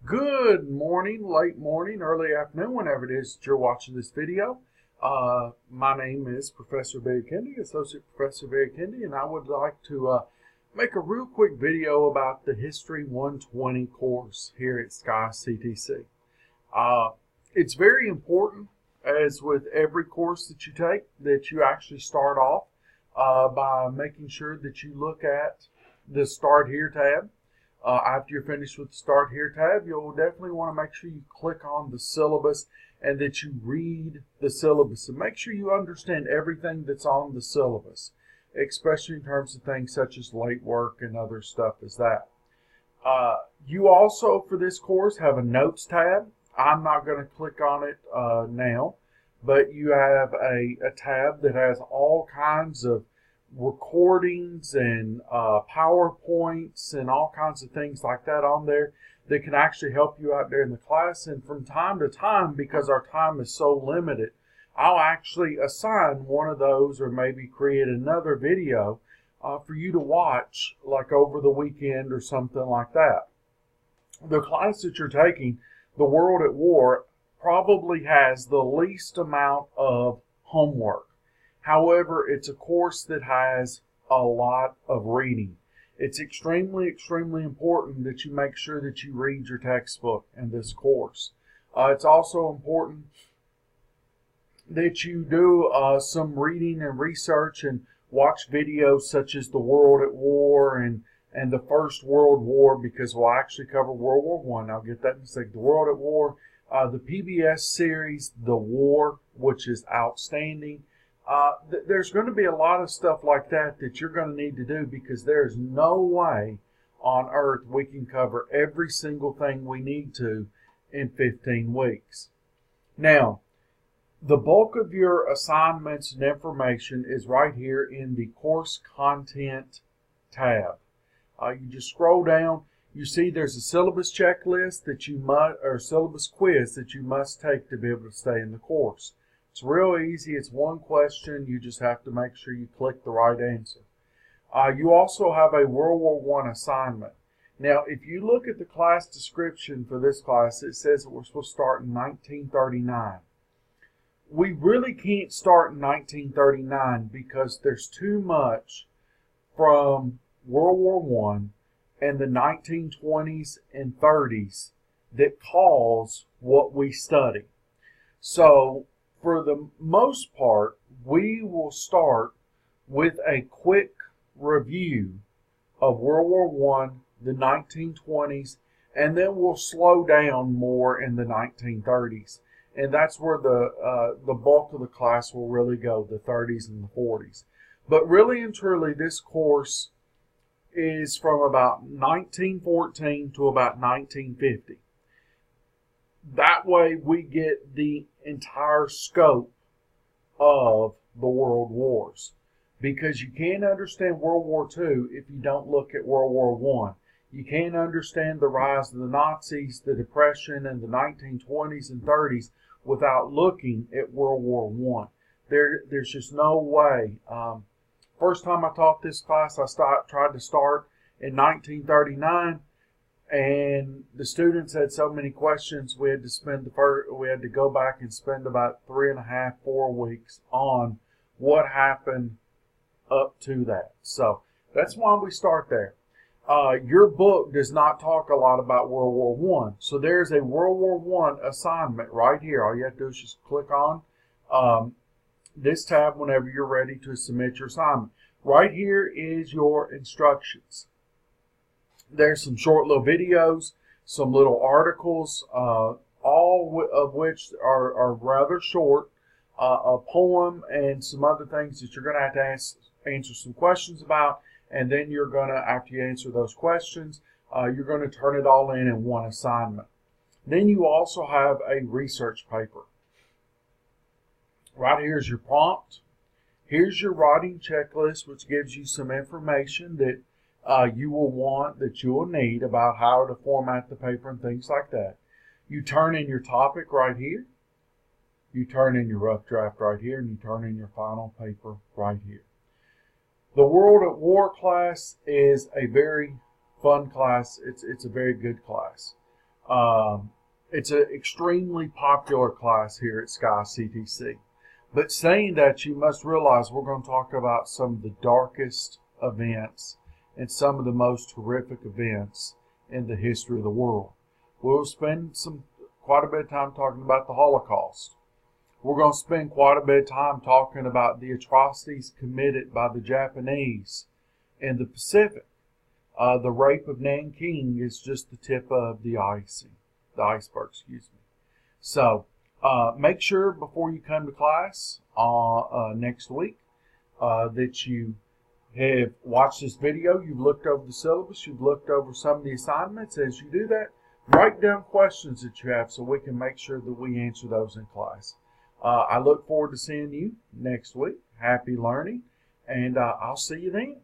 Good morning, late morning, early afternoon, whenever it is that you're watching this video. My name is Professor Barry Kendi, Associate Professor Barry Kendi, and I would like to make a real quick video about the History 120 course here at Sky CTC. It's very important, as with every course that you take, that you actually start off by making sure that you look at the Start Here tab. After you're finished with the Start Here tab, you'll definitely want to make sure you click on the syllabus and that you read the syllabus and make sure you understand everything that's on the syllabus, especially in terms of things such as late work and other stuff as that. You also, for this course, have a Notes tab. I'm not going to click on it now, but you have a tab that has all kinds of recordings and PowerPoints and all kinds of things like that on there that can actually help you out there in the class. And from time to time, because our time is so limited, I'll actually assign one of those or maybe create another video for you to watch like over the weekend or something like that. The class that you're taking, The World at War, probably has the least amount of homework. However, it's a course that has a lot of reading. It's extremely, extremely important that you make sure that you read your textbook in this course. It's also important that you do some reading and research and watch videos such as The World at War and the First World War, because we'll actually cover World War I. I'll get that in a second. The World at War, the PBS series, The War, which is outstanding. There's going to be a lot of stuff like that that you're going to need to do, because there's no way on earth we can cover every single thing we need to in 15 weeks. Now, the bulk of your assignments and information is right here in the Course Content tab. You just scroll down. You see there's a syllabus checklist that you must, or syllabus quiz that you must take to be able to stay in the course. It's real easy. It's one question. You just have to make sure you click the right answer. You also have a World War I assignment. Now, if you look at the class description for this class, it says that we're supposed to start in 1939. We really can't start in 1939 because there's too much from World War I and the 1920s and 30s that cause what we study. So, for the most part, we will start with a quick review of World War I, the 1920s, and then we'll slow down more in the 1930s. And that's where the bulk of the class will really go, the 30s and the 40s. But really and truly, this course is from about 1914 to about 1950. That way we get the entire scope of the world wars, because you can't understand World War II if you don't look at World War I. You can't understand the rise of the Nazis, the Depression, and the 1920s and 30s without looking at World War I. There's just no way. First time I taught this class, I tried to start in 1939. And the students had so many questions, we had to go back and spend about 3.5, 4 weeks on what happened up to that. So that's why we start there. Your book does not talk a lot about World War I. So there's a World War I assignment right here. All you have to do is just click on this tab whenever you're ready to submit your assignment. Right here is your instructions. There's some short little videos, some little articles, all of which are rather short, a poem, and some other things that you're going to have to answer some questions about. And then you're going to, after you answer those questions, you're going to turn it all in one assignment. Then you also have a research paper. Right here is your prompt. Here's your writing checklist, which gives you some information that you will need about how to format the paper and things like that. You turn in your topic right here. You turn in your rough draft right here, and you turn in your final paper right here. The World at War class is a very fun class. It's a very good class. It's an extremely popular class here at Sky CTC. But saying that, you must realize we're going to talk about some of the darkest events and some of the most horrific events in the history of the world. We'll spend quite a bit of time talking about the Holocaust. We're going to spend quite a bit of time talking about the atrocities committed by the Japanese in the Pacific. The rape of Nanking is just the tip of the iceberg, excuse me. So make sure before you come to class next week that you have watched this video, you've looked over the syllabus, you've looked over some of the assignments. As you do that, write down questions that you have so we can make sure that we answer those in class. I look forward to seeing you next week. Happy learning, and I'll see you then.